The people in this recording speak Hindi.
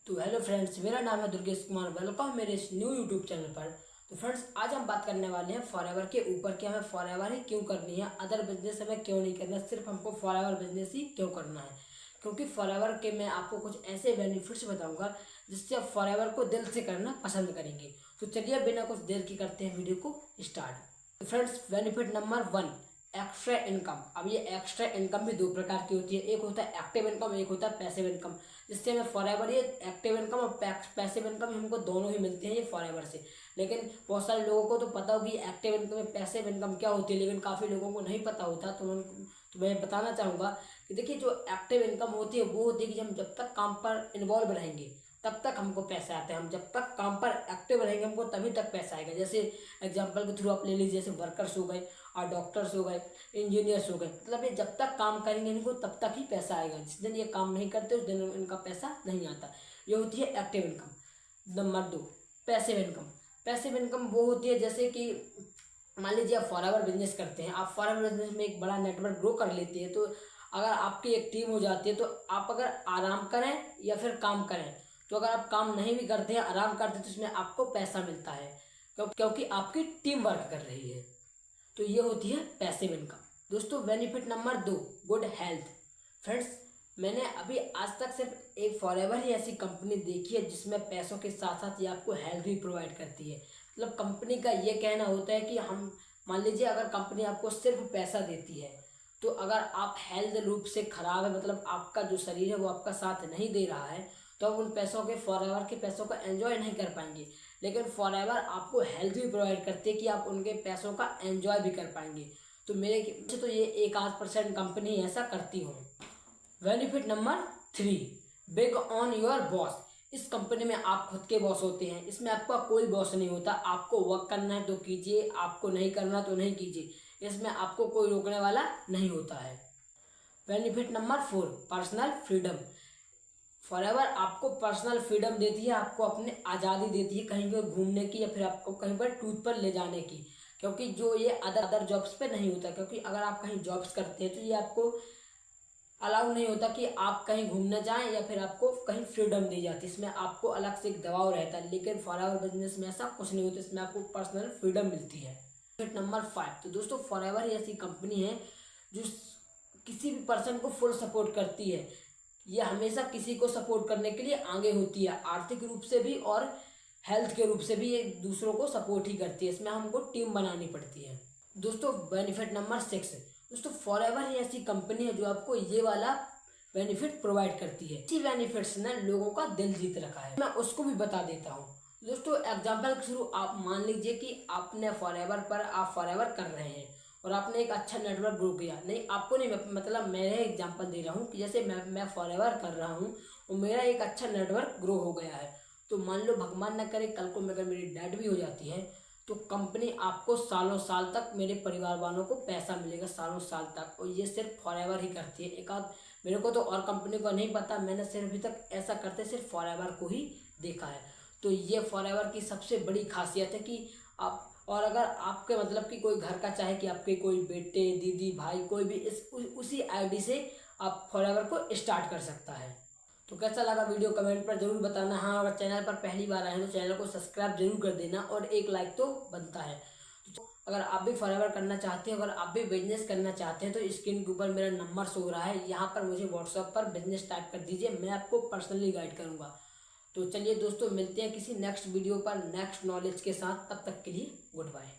तो हेलो फ्रेंड्स, मेरा नाम है दुर्गेश कुमार। वेलकम मेरे इस न्यू यूट्यूब चैनल पर। तो फ्रेंड्स, आज हम बात करने वाले हैं फॉरएवर के ऊपर कि हमें फॉरएवर ही क्यों करनी है, अदर बिजनेस हमें क्यों नहीं करना, सिर्फ हमको फॉरएवर बिजनेस ही क्यों करना है। क्योंकि फॉरएवर के मैं आपको कुछ ऐसे बेनिफिट्स बताऊंगा जिससे आप फॉरएवर को दिल से करना पसंद करेंगे। तो चलिए बिना कुछ देर की करते हैं वीडियो को स्टार्ट। तो friends, benefit number 1, extra income. अब ये एक्स्ट्रा इनकम भी दो प्रकार की होती है, एक होता है एक्टिव इनकम, एक होता है पैसिव इनकम। जिससे हमें फॉरएवर ये एक्टिव इनकम और पैसिव इनकम हमको दोनों ही मिलते हैं ये फॉरएवर से। लेकिन बहुत सारे लोगों को तो पता होगी एक्टिव इनकम पैसिव इनकम क्या होती है, लेकिन काफ़ी लोगों को नहीं पता होता। तो मैं बताना चाहूँगा कि देखिए, जो एक्टिव इनकम होती है वो होती है कि हम जब तक काम पर इन्वॉल्व रहेंगे तब तक हमको पैसा आता है। हम जब तक काम पर एक्टिव रहेंगे हमको तभी तक पैसा आएगा। जैसे एग्जांपल के थ्रू आप ले लीजिए, जैसे वर्कर्स हो गए और डॉक्टर्स हो गए, इंजीनियर्स हो गए। मतलब ये जब तक काम करेंगे इनको तब तक ही पैसा आएगा। जिस दिन ये काम नहीं करते उस दिन इनका पैसा नहीं आता। ये होती है active income. Number 2, passive income. Passive income वो होती है जैसे कि मान लीजिए आप फॉरएवर बिजनेस करते हैं, आप फॉरएवर बिजनेस में एक बड़ा नेटवर्क ग्रो कर लेते हैं। तो अगर आपकी एक टीम हो जाती है तो आप अगर आराम करें या फिर काम करें, तो अगर आप काम नहीं भी करते हैं, आराम करते हैं, तो इसमें आपको पैसा मिलता है क्योंकि आपकी टीम वर्क कर रही है। तो ये होती है पैसिव इनकम। दोस्तों, benefit number 2, good health. Friends, मैंने अभी आज तक सिर्फ एक फॉरएवर ही ऐसी कंपनी देखी है जिसमें पैसों के साथ साथ ये आपको हेल्थ भी प्रोवाइड करती है। मतलब कंपनी का ये कहना होता है कि हम मान लीजिए अगर कंपनी आपको सिर्फ पैसा देती है, तो अगर आप हेल्थ रूप से खराब है, मतलब आपका जो शरीर है वो आपका साथ नहीं दे रहा है, तो आप उन पैसों के फॉरएवर के पैसों का एंजॉय नहीं कर पाएंगे। लेकिन फॉरएवर आपको हेल्थ भी प्रोवाइड करती है कि आप उनके पैसों का एंजॉय भी कर पाएंगे। तो मेरे से तो ये 1-8% कंपनी ऐसा करती हो। Benefit number 3, big on your boss. इस कंपनी में आप खुद के बॉस होते हैं। इसमें आपका कोई बॉस नहीं होता। आपको वर्क करना है तो कीजिए, आपको नहीं करना तो नहीं कीजिए। इसमें आपको कोई रोकने वाला नहीं होता है। Benefit number 4, personal freedom. Forever आपको पर्सनल फ्रीडम देती है, आपको अपनी आज़ादी देती है कहीं पर घूमने की या फिर आपको कहीं पर टूर पर ले जाने की। क्योंकि जो ये अदर जॉब्स पे नहीं होता। क्योंकि अगर आप कहीं जॉब्स करते हैं तो ये आपको अलाउ नहीं होता कि आप कहीं घूमने जाएं या फिर आपको कहीं फ्रीडम दी जाती है। इसमें आपको अलग से एक दबाव रहता है। लेकिन फॉरएवर बिजनेस में ऐसा कुछ नहीं होता, इसमें आपको पर्सनल फ्रीडम मिलती है। नंबर 5, तो दोस्तों फॉरएवर ऐसी कंपनी है जो किसी भी पर्सन को फुल सपोर्ट करती है। ये हमेशा किसी को सपोर्ट करने के लिए आगे होती है, आर्थिक रूप से भी और हेल्थ के रूप से भी ये दूसरों को सपोर्ट ही करती है। इसमें हमको टीम बनानी पड़ती है। दोस्तों, बेनिफिट नंबर 6, दोस्तों फॉरएवर ही ऐसी कंपनी है जो आपको ये वाला बेनिफिट प्रोवाइड करती है। इसी बेनिफिट्स ने लोगों का दिल जीत रखा है। मैं उसको भी बता देता हूँ। दोस्तों, एग्जाम्पल के थ्रू आप मान लीजिए कि आपने आप फॉरएवर कर रहे हैं और आपने एक अच्छा नेटवर्क ग्रो किया। नहीं, आपको नहीं, मतलब मैं एग्जांपल दे रहा हूँ कि जैसे मैं फॉरएवर कर रहा हूँ और मेरा एक अच्छा नेटवर्क ग्रो हो गया है। तो मान लो भगवान न करे कल को अगर मेरी डेथ भी हो जाती है, तो कंपनी आपको सालों साल तक, मेरे परिवार वालों को पैसा मिलेगा सालों साल तक। और ये सिर्फ फॉरएवर ही करती है। एक आध मेरे को तो और कंपनी को नहीं पता, मैंने सिर्फ अभी तक ऐसा करते सिर्फ फॉरएवर को ही देखा है। तो ये फॉरएवर की सबसे बड़ी खासियत है कि आप, और अगर आपके मतलब कि कोई घर का चाहे कि आपके कोई बेटे दीदी भाई कोई भी उसी आईडी से आप फॉरएवर को स्टार्ट कर सकता है। तो कैसा लगा वीडियो कमेंट पर जरूर बताना। हाँ, अगर चैनल पर पहली बार आए तो चैनल को सब्सक्राइब जरूर कर देना और एक लाइक तो बनता है। तो अगर आप भी फॉरएवर करना चाहते हैं, अगर आप भी बिजनेस करना चाहते हैं, तो स्क्रीन के ऊपर मेरा नंबर शो हो रहा है, यहाँ पर मुझे व्हाट्सएप पर बिजनेस टाइप कर दीजिए, मैं आपको पर्सनली गाइड करूँगा। तो चलिए दोस्तों, मिलते हैं किसी नेक्स्ट वीडियो पर नेक्स्ट नॉलेज के साथ। तब तक के लिए गुड बाय।